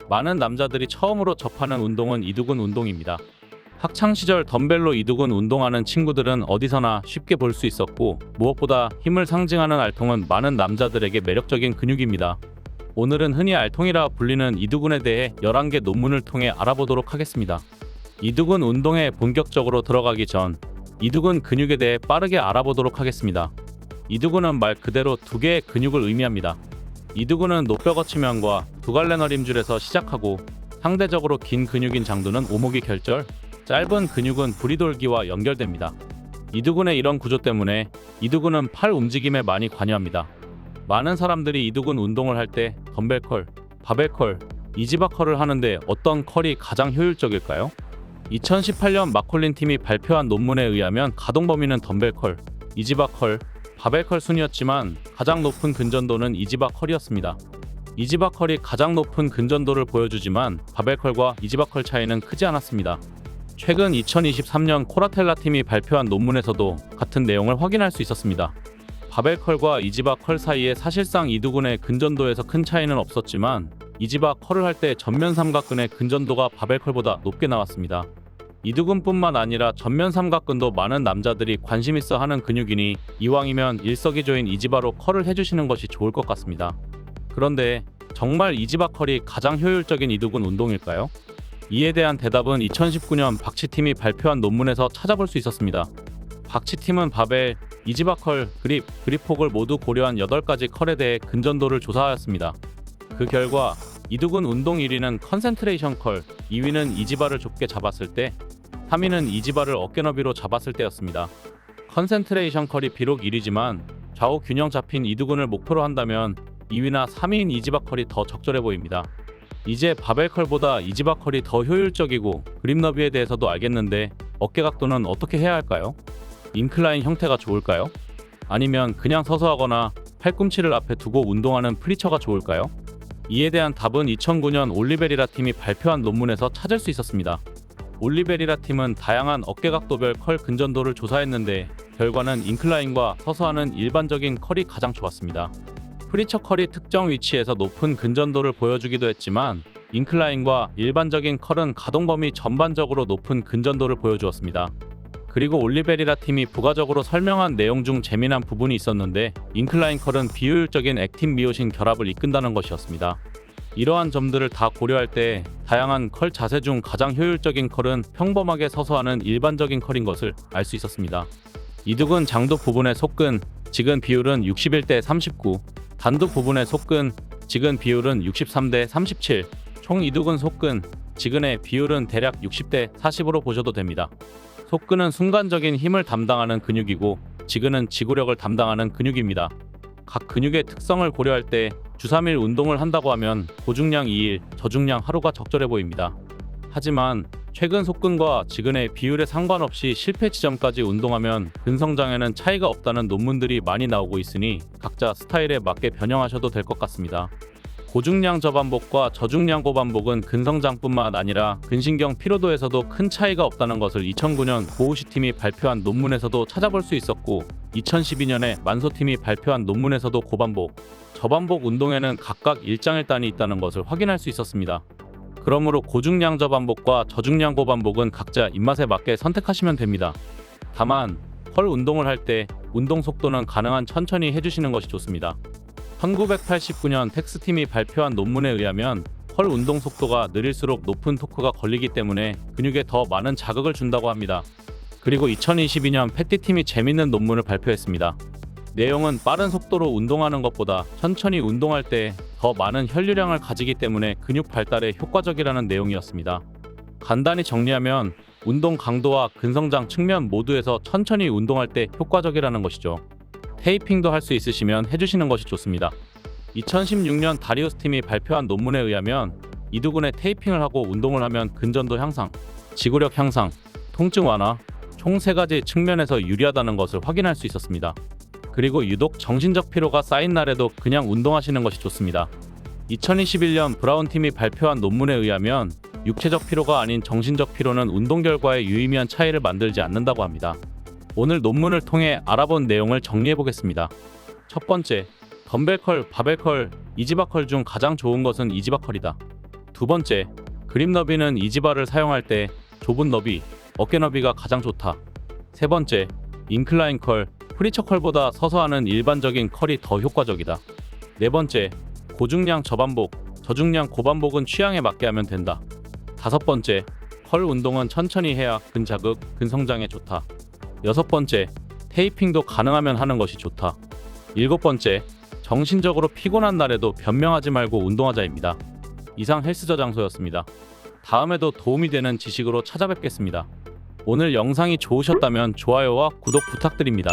많은 남자들이 처음으로 접하는 운동은 이두근 운동입니다. 학창시절 덤벨로 이두근 운동하는 친구들은 어디서나 쉽게 볼 수 있었고, 무엇보다 힘을 상징하는 알통은 많은 남자들에게 매력적인 근육입니다. 오늘은 흔히 알통이라 불리는 이두근에 대해 11개 논문을 통해 알아보도록 하겠습니다. 이두근 운동에 본격적으로 들어가기 전 이두근 근육에 대해 빠르게 알아보도록 하겠습니다. 이두근은 말 그대로 두 개의 근육을 의미합니다. 이두근은 노뼈거치면과 두갈래너림줄에서 시작하고, 상대적으로 긴 근육인 장두는 오목이 결절, 짧은 근육은 부리돌기와 연결됩니다. 이두근의 이런 구조 때문에 이두근은 팔 움직임에 많이 관여합니다. 많은 사람들이 이두근 운동을 할 때 덤벨 컬, 바벨 컬, 이지바 컬을 하는데 어떤 컬이 가장 효율적일까요? 2018년 마콜린 팀이 발표한 논문에 의하면 가동 범위는 덤벨 컬, 이지바 컬, 바벨 컬 순이었지만 가장 높은 근전도는 이지바 컬이었습니다. 이지바 컬이 가장 높은 근전도를 보여주지만 바벨 컬과 이지바 컬 차이는 크지 않았습니다. 최근 2023년 코라텔라 팀이 발표한 논문에서도 같은 내용을 확인할 수 있었습니다. 바벨 컬과 이지바 컬 사이에 사실상 이두근의 근전도에서 큰 차이는 없었지만, 이지바 컬을 할 때 전면 삼각근의 근전도가 바벨 컬보다 높게 나왔습니다. 이두근뿐만 아니라 전면 삼각근도 많은 남자들이 관심 있어 하는 근육이니 이왕이면 일석이조인 이지바로 컬을 해주시는 것이 좋을 것 같습니다. 그런데 정말 이지바 컬이 가장 효율적인 이두근 운동일까요? 이에 대한 대답은 2019년 박치팀이 발표한 논문에서 찾아볼 수 있었습니다. 박치팀은 바벨, 이지바 컬, 그립, 그립폭을 모두 고려한 8가지 컬에 대해 근전도를 조사하였습니다. 그 결과 이두근 운동 1위는 컨센트레이션 컬, 2위는 이지바를 좁게 잡았을 때, 3위는 이지바를 어깨 너비로 잡았을 때였습니다. 컨센트레이션 컬이 비록 1위지만 좌우 균형 잡힌 이두근을 목표로 한다면 2위나 3위인 이지바 컬이 더 적절해 보입니다. 이제 바벨 컬보다 이지바 컬이 더 효율적이고 그립 너비에 대해서도 알겠는데, 어깨 각도는 어떻게 해야 할까요? 인클라인 형태가 좋을까요? 아니면 그냥 서서 하거나 팔꿈치를 앞에 두고 운동하는 프리처가 좋을까요? 이에 대한 답은 2009년 올리베리라 팀이 발표한 논문에서 찾을 수 있었습니다. 올리베리라 팀은 다양한 어깨 각도별 컬 근전도를 조사했는데, 결과는 인클라인과 서서 하는 일반적인 컬이 가장 좋았습니다. 프리처 컬이 특정 위치에서 높은 근전도를 보여주기도 했지만, 인클라인과 일반적인 컬은 가동 범위 전반적으로 높은 근전도를 보여주었습니다. 그리고 올리베리라 팀이 부가적으로 설명한 내용 중 재미난 부분이 있었는데, 인클라인 컬은 비효율적인 액틴 미오신 결합을 이끈다는 것이었습니다. 이러한 점들을 다 고려할 때 다양한 컬 자세 중 가장 효율적인 컬은 평범하게 서서 하는 일반적인 컬인 것을 알 수 있었습니다. 이두근 장두 부분의 속근, 직근 비율은 61대 39, 단두 부분의 속근, 직근 비율은 63대 37, 총 이두근 속근, 직근의 비율은 대략 60대 40으로 보셔도 됩니다. 속근은 순간적인 힘을 담당하는 근육이고, 직근은 지구력을 담당하는 근육입니다. 각 근육의 특성을 고려할 때 주 3일 운동을 한다고 하면 고중량 2일, 저중량 하루가 적절해 보입니다. 하지만 최근 속근과 직근의 비율에 상관없이 실패 지점까지 운동하면 근성장에는 차이가 없다는 논문들이 많이 나오고 있으니 각자 스타일에 맞게 변형하셔도 될 것 같습니다. 고중량 저반복과 저중량 고반복은 근성장뿐만 아니라 근신경 피로도에서도 큰 차이가 없다는 것을 2009년 고우시 팀이 발표한 논문에서도 찾아볼 수 있었고, 2012년에 만소 팀이 발표한 논문에서도 고반복, 저반복 운동에는 각각 일장일단이 있다는 것을 확인할 수 있었습니다. 그러므로 고중량 저반복과 저중량 고반복은 각자 입맛에 맞게 선택하시면 됩니다. 다만 컬 운동을 할 때 운동 속도는 가능한 천천히 해주시는 것이 좋습니다. 1989년 텍스팀이 발표한 논문에 의하면 컬 운동 속도가 느릴수록 높은 토크가 걸리기 때문에 근육에 더 많은 자극을 준다고 합니다. 그리고 2022년 패티팀이 재밌는 논문을 발표했습니다. 내용은 빠른 속도로 운동하는 것보다 천천히 운동할 때 더 많은 혈류량을 가지기 때문에 근육 발달에 효과적이라는 내용이었습니다. 간단히 정리하면 운동 강도와 근성장 측면 모두에서 천천히 운동할 때 효과적이라는 것이죠. 테이핑도 할 수 있으시면 해주시는 것이 좋습니다. 2016년 다리우스 팀이 발표한 논문에 의하면 이두근에 테이핑을 하고 운동을 하면 근전도 향상, 지구력 향상, 통증 완화, 총 3가지 측면에서 유리하다는 것을 확인할 수 있었습니다. 그리고 유독 정신적 피로가 쌓인 날에도 그냥 운동하시는 것이 좋습니다. 2021년 브라운 팀이 발표한 논문에 의하면 육체적 피로가 아닌 정신적 피로는 운동 결과에 유의미한 차이를 만들지 않는다고 합니다. 오늘 논문을 통해 알아본 내용을 정리해 보겠습니다. 첫 번째, 덤벨 컬, 바벨 컬, 이지바 컬 중 가장 좋은 것은 이지바 컬이다. 두 번째, 그립 너비는 이지바를 사용할 때 좁은 너비, 어깨 너비가 가장 좋다. 세 번째, 인클라인 컬, 프리처 컬보다 서서 하는 일반적인 컬이 더 효과적이다. 네 번째, 고중량 저반복, 저중량 고반복은 취향에 맞게 하면 된다. 다섯 번째, 컬 운동은 천천히 해야 근자극, 근성장에 좋다. 여섯 번째, 테이핑도 가능하면 하는 것이 좋다. 일곱 번째, 정신적으로 피곤한 날에도 변명하지 말고 운동하자입니다. 이상 헬스저 장소였습니다. 다음에도 도움이 되는 지식으로 찾아뵙겠습니다. 오늘 영상이 좋으셨다면 좋아요와 구독 부탁드립니다.